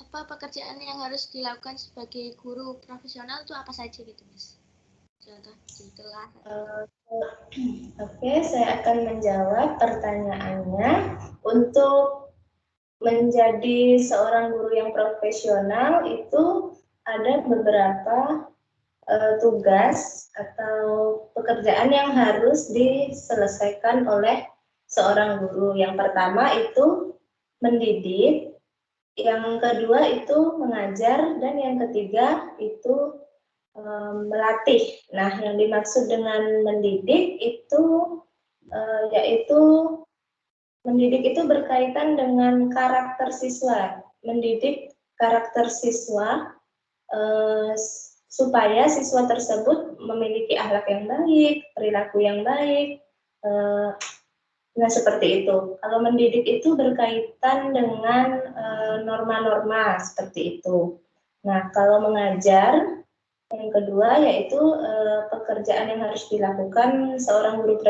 apa pekerjaan yang harus dilakukan sebagai guru profesional itu apa saja gitu, Mas? Contoh detail. Oke, saya akan menjawab pertanyaannya. Untuk menjadi seorang guru yang profesional itu ada beberapa tugas atau pekerjaan yang harus diselesaikan oleh seorang guru. Yang pertama itu mendidik, yang kedua itu mengajar, dan yang ketiga itu melatih. Nah, yang dimaksud dengan mendidik itu yaitu mendidik itu berkaitan dengan karakter siswa, mendidik karakter siswa supaya siswa tersebut memiliki akhlak yang baik, perilaku yang baik. Nah, seperti itu. Kalau mendidik itu berkaitan dengan norma-norma seperti itu. Nah, kalau mengajar, yang kedua yaitu pekerjaan yang harus dilakukan seorang guru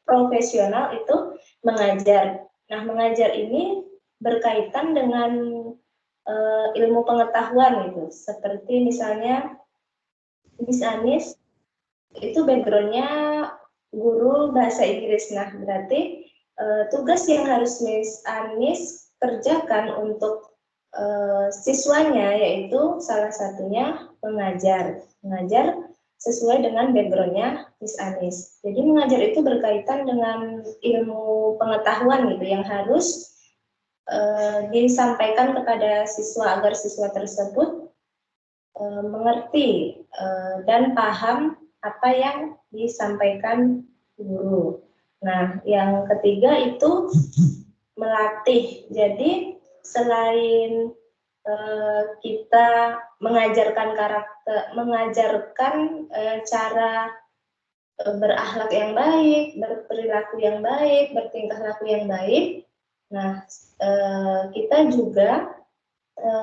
profesional itu mengajar. Nah, mengajar ini berkaitan dengan ilmu pengetahuan gitu. Seperti misalnya Miss Anis itu backgroundnya guru bahasa Inggris. Nah, berarti tugas yang harus Miss Anis kerjakan untuk siswanya yaitu salah satunya mengajar sesuai dengan backgroundnya Miss Anis. Jadi mengajar itu berkaitan dengan ilmu pengetahuan gitu yang harus disampaikan kepada siswa agar siswa tersebut mengerti dan paham apa yang disampaikan guru. Nah, yang ketiga itu melatih. Jadi selain kita mengajarkan cara berakhlak yang baik, berperilaku yang baik, bertingkah laku yang baik. Nah, kita juga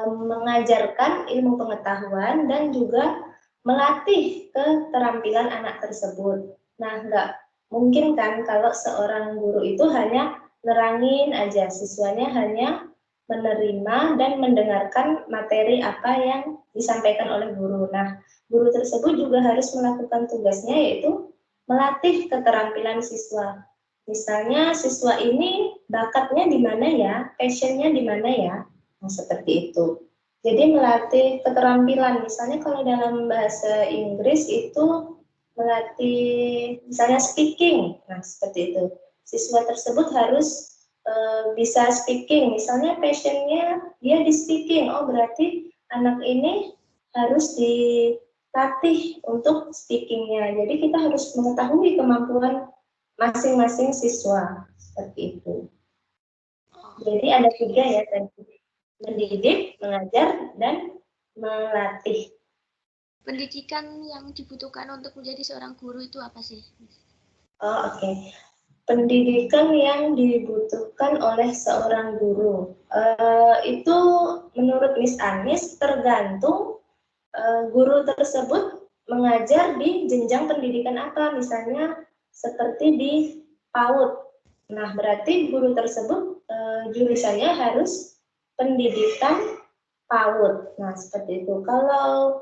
mengajarkan ilmu pengetahuan dan juga melatih keterampilan anak tersebut. Nah, nggak mungkin kan kalau seorang guru itu hanya nerangin aja, siswanya hanya menerima dan mendengarkan materi apa yang disampaikan oleh guru. Nah, guru tersebut juga harus melakukan tugasnya yaitu melatih keterampilan siswa. Misalnya siswa ini bakatnya di mana ya, passionnya di mana ya, nah, seperti itu. Jadi melatih keterampilan, misalnya kalau dalam bahasa Inggris itu melatih misalnya speaking, nah seperti itu. Siswa tersebut harus bisa speaking, misalnya passionnya dia di speaking, oh berarti anak ini harus dilatih untuk speakingnya. Jadi kita harus mengetahui kemampuan masing-masing siswa, seperti itu. Jadi ada 3 ya tadi, mendidik, mengajar, dan melatih. Pendidikan yang dibutuhkan untuk menjadi seorang guru itu apa sih? Oh, oke. Pendidikan yang dibutuhkan oleh seorang guru itu menurut Miss Anis tergantung guru tersebut mengajar di jenjang pendidikan apa, misalnya seperti di PAUD. Nah, berarti guru tersebut jurusannya harus pendidikan PAUD. Nah, seperti itu. Kalau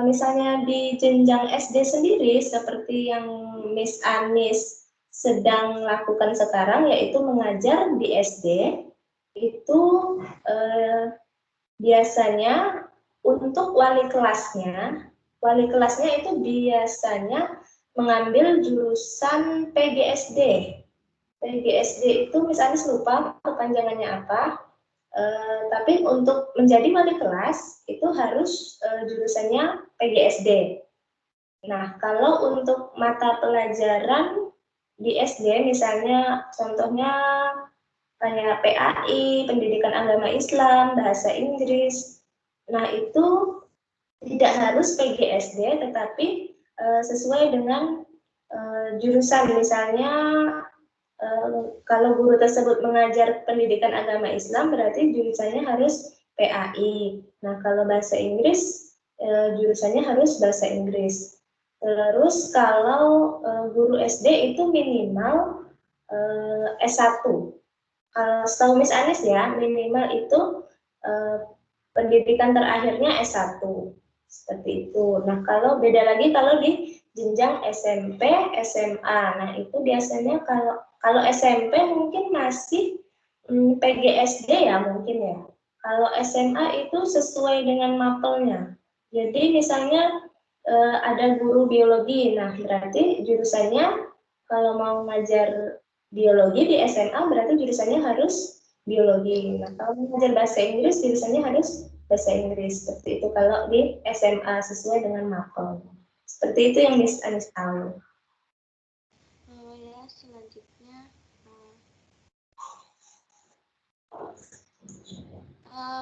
misalnya di jenjang SD sendiri seperti yang Miss Anis sedang lakukan sekarang yaitu mengajar di SD, itu biasanya untuk wali kelasnya itu biasanya mengambil jurusan PGSD. PGSD itu misalnya lupa kepanjangannya apa, tapi untuk menjadi wali kelas itu harus jurusannya PGSD. Nah, kalau untuk mata pelajaran di SD misalnya contohnya kayak PAI, Pendidikan Agama Islam, Bahasa Inggris. Nah, itu tidak harus PGSD tetapi sesuai dengan jurusan. Misalnya kalau guru tersebut mengajar Pendidikan Agama Islam berarti jurusannya harus PAI. Nah, kalau bahasa Inggris jurusannya harus bahasa Inggris. Terus kalau guru SD itu minimal S1. Setahu Miss Anis ya, minimal itu pendidikan terakhirnya S1. Seperti itu. Nah, kalau beda lagi kalau di jenjang SMP, SMA. Nah, itu biasanya kalau SMP mungkin masih PGSD ya mungkin ya. Kalau SMA itu sesuai dengan mapelnya. Jadi misalnya ada guru biologi. Nah, berarti jurusannya kalau mau ngajar biologi di SMA berarti jurusannya harus biologi. Nah, kalau mengajar bahasa Inggris jurusannya harus bahasa Inggris. Seperti itu kalau di SMA sesuai dengan mapel. Seperti itu yang Miss Anis tahu. Ya, selanjutnya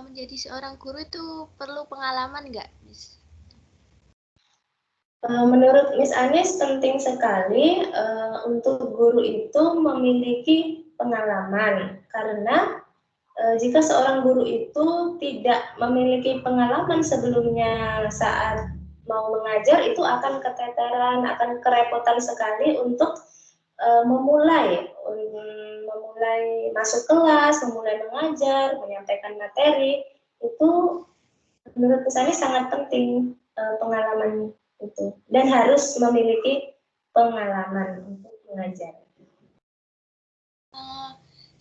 menjadi seorang guru itu perlu pengalaman nggak, Miss? Menurut Miss Anis penting sekali untuk guru itu memiliki pengalaman karena jika seorang guru itu tidak memiliki pengalaman sebelumnya saat mau mengajar itu akan keteteran, akan kerepotan sekali untuk memulai masuk kelas, memulai mengajar, menyampaikan materi itu menurut saya sangat penting pengalaman itu dan harus memiliki pengalaman untuk mengajar.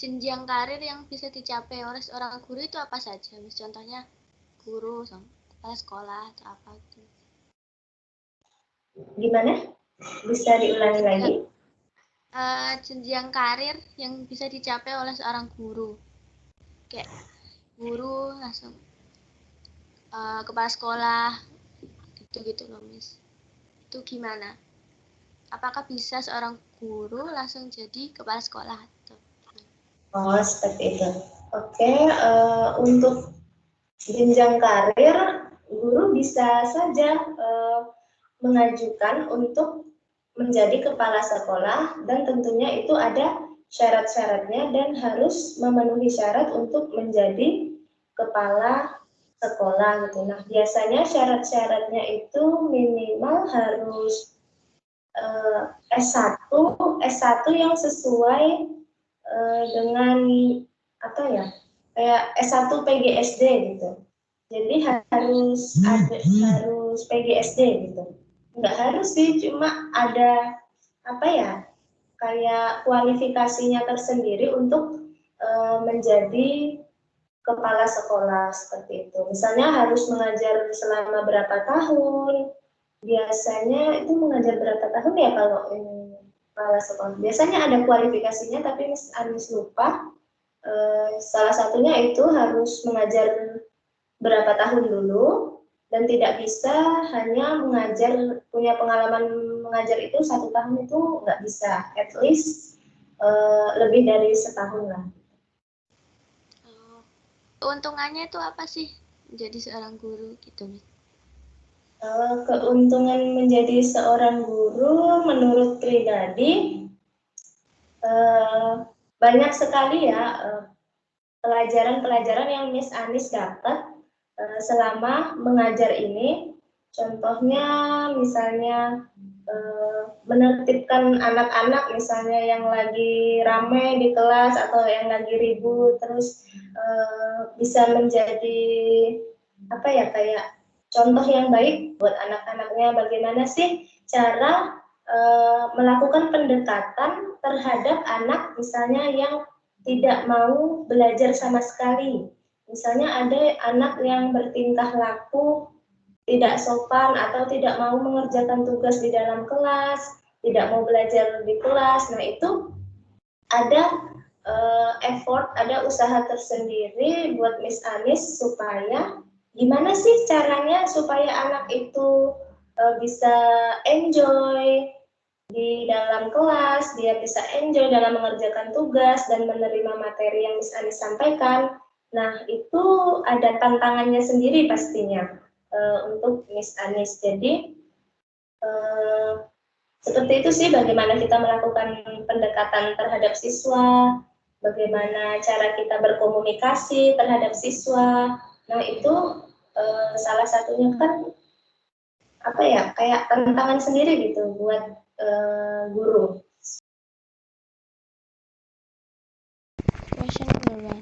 Jenjang karir yang bisa dicapai oleh seorang guru itu apa saja? Contohnya guru, kepala sekolah atau apa gitu. Gimana? Bisa diulangi lagi? Jenjang karir yang bisa dicapai oleh seorang guru. Kayak guru langsung kepala sekolah gitu-gitu loh, Miss. Itu gimana? Apakah bisa seorang guru langsung jadi kepala sekolah? Oh, seperti itu. Oke, untuk jenjang karir, guru bisa saja mengajukan untuk menjadi kepala sekolah dan tentunya itu ada syarat-syaratnya dan harus memenuhi syarat untuk menjadi kepala sekolah gitu. Nah, biasanya syarat-syaratnya itu minimal harus S1 yang sesuai dengan apa ya? Kayak S1 PGSD gitu. Jadi harus PGSD gitu. Enggak harus sih, cuma ada apa ya? Kayak kualifikasinya tersendiri untuk menjadi kepala sekolah seperti itu. Misalnya harus mengajar selama berapa tahun. Biasanya itu mengajar berapa tahun ya kalau ini kepala sekolah. Biasanya ada kualifikasinya tapi Miss Anis lupa. Salah satunya itu harus mengajar berapa tahun dulu dan tidak bisa hanya mengajar, punya pengalaman mengajar itu 1 tahun itu nggak bisa, at least lebih dari setahun lah. Keuntungannya itu apa sih menjadi seorang guru gitu, Miss? Keuntungan menjadi seorang guru menurut pribadi banyak sekali ya pelajaran-pelajaran yang Miss Anis dapat selama mengajar ini. Contohnya misalnya menertibkan anak-anak misalnya yang lagi ramai di kelas atau yang lagi ribut, terus bisa menjadi apa ya, kayak contoh yang baik buat anak-anaknya bagaimana sih cara melakukan pendekatan terhadap anak misalnya yang tidak mau belajar sama sekali. Misalnya ada anak yang bertingkah laku tidak sopan atau tidak mau mengerjakan tugas di dalam kelas, tidak mau belajar di kelas. Nah, itu ada effort, ada usaha tersendiri buat Miss Anis supaya gimana sih caranya supaya anak itu bisa enjoy di dalam kelas, dia bisa enjoy dalam mengerjakan tugas dan menerima materi yang Miss Anis sampaikan. Nah, itu ada tantangannya sendiri pastinya untuk Miss Anis. Jadi, seperti itu sih bagaimana kita melakukan pendekatan terhadap siswa, bagaimana cara kita berkomunikasi terhadap siswa. Nah, itu salah satunya kan apa ya, kayak tantangan sendiri gitu buat guru. Question number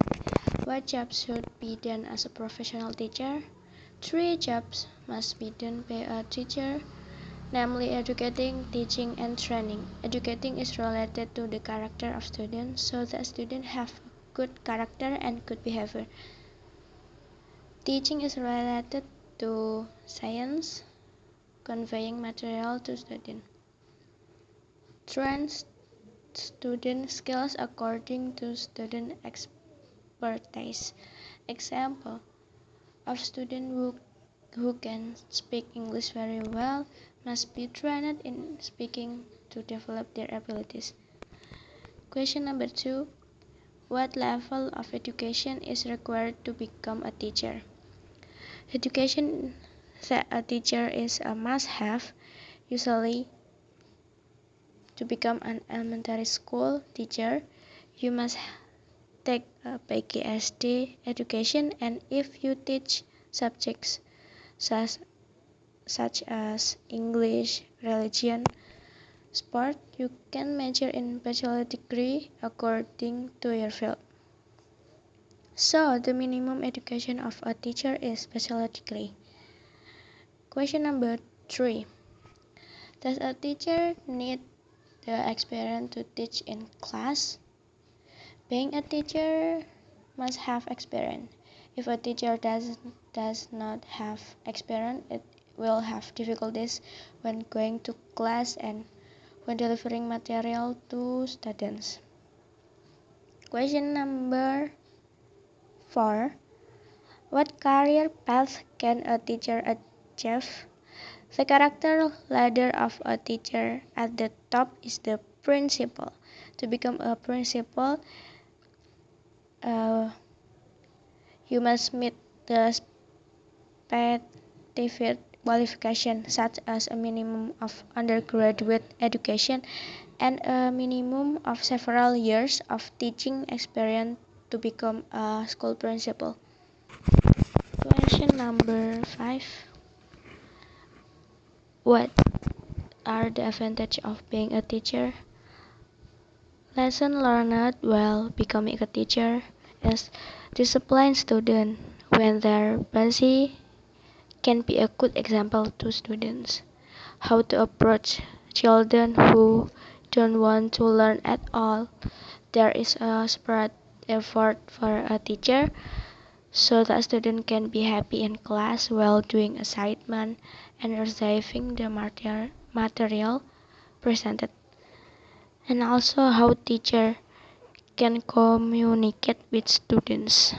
1. What jobs should be done as a professional teacher? 3 jobs must be done by a teacher, namely educating, teaching, and training. Educating is related to the character of students, so that students have good character and good behavior. Teaching is related to science, conveying material to students. Train student skills according to student expertise. Example of student who can speak English very well must be trained in speaking to develop their abilities. Question number 2. What level of education is required to become a teacher? Education that a teacher is a must-have. Usually, to become an elementary school teacher, you must take a PGSD education, and if you teach subjects such as English, religion, sport, you can major in bachelor degree according to your field. So, the minimum education of a teacher is bachelor degree. Question number 3. Does a teacher need the experience to teach in class? Being a teacher must have experience. If a teacher does not have experience, it will have difficulties when going to class and when delivering material to students. Question number 4. What career path can a teacher achieve? The character ladder of a teacher at the top is the principal. To become a principal, you must meet the specified qualifications such as a minimum of undergraduate education and a minimum of several years of teaching experience to become a school principal. Question number 5. What are the advantages of being a teacher? Lesson learned while becoming a teacher is disciplined students when they're busy can be a good example to students. How to approach children who don't want to learn at all. There is a separate effort for a teacher so that student can be happy in class while doing assignment and receiving the material presented. And also how teacher can communicate with students.